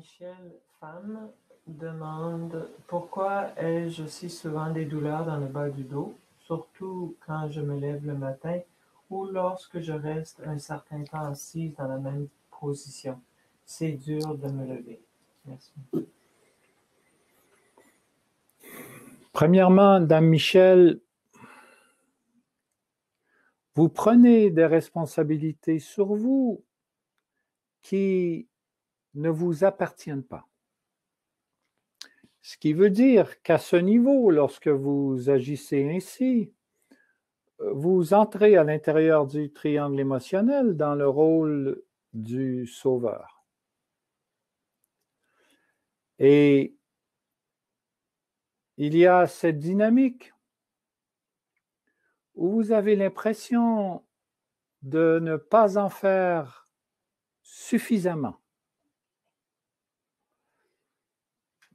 Michel, femme, demande pourquoi ai-je si souvent des douleurs dans le bas du dos, surtout quand je me lève le matin ou lorsque je reste un certain temps assise dans la même position. C'est dur de me lever. Merci. Premièrement, Dame Michel, vous prenez des responsabilités sur vous qui ne vous appartiennent pas. Ce qui veut dire qu'à ce niveau, lorsque vous agissez ainsi, vous entrez à l'intérieur du triangle émotionnel dans le rôle du sauveur. Et il y a cette dynamique où vous avez l'impression de ne pas en faire suffisamment.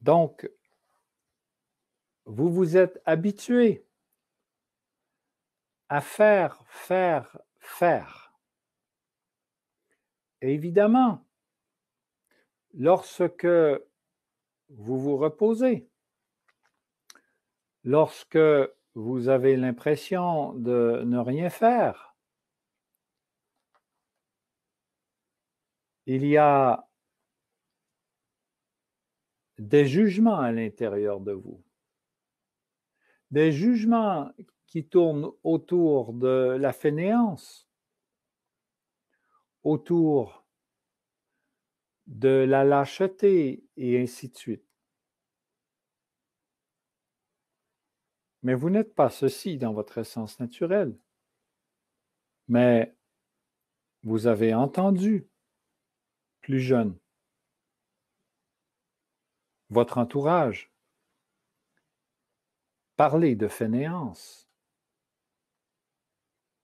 Donc, vous vous êtes habitué à faire. Et évidemment, lorsque vous vous reposez, lorsque vous avez l'impression de ne rien faire, il y a des jugements à l'intérieur de vous. Des jugements qui tournent autour de la fainéance, autour de la lâcheté et ainsi de suite. Mais vous n'êtes pas ceci dans votre essence naturelle. Mais vous avez entendu, plus jeune, votre entourage parler de fainéance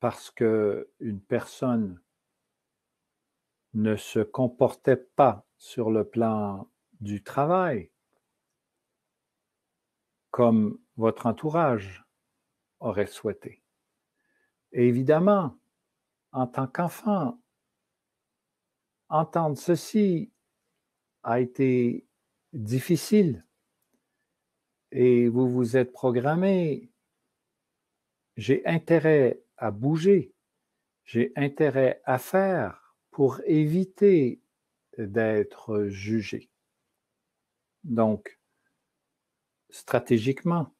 parce qu'une personne ne se comportait pas sur le plan du travail comme votre entourage aurait souhaité. Et évidemment, en tant qu'enfant, entendre ceci a été difficile et vous vous êtes programmé. J'ai intérêt à bouger, j'ai intérêt à faire pour éviter d'être jugé. Donc, stratégiquement,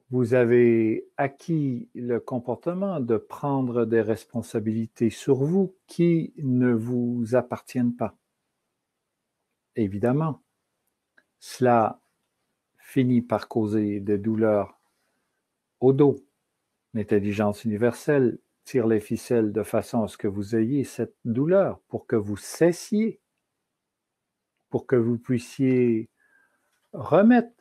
vous avez acquis le comportement de prendre des responsabilités sur vous qui ne vous appartiennent pas. Évidemment, cela finit par causer des douleurs au dos. L'intelligence universelle tire les ficelles de façon à ce que vous ayez cette douleur pour que vous cessiez, pour que vous puissiez remettre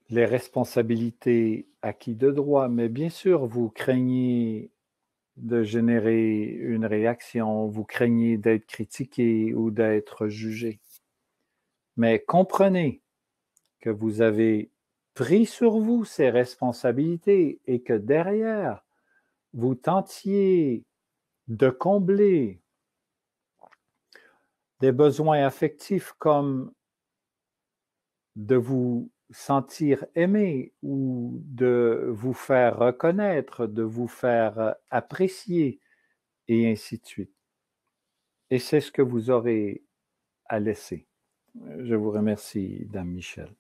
les responsabilités acquises de droit, mais bien sûr, vous craignez de générer une réaction, vous craignez d'être critiqué ou d'être jugé. Mais comprenez que vous avez pris sur vous ces responsabilités et que derrière, vous tentiez de combler des besoins affectifs comme de vous sentir aimé ou de vous faire reconnaître, de vous faire apprécier et ainsi de suite. Et c'est ce que vous aurez à laisser. Je vous remercie, Dame Michel.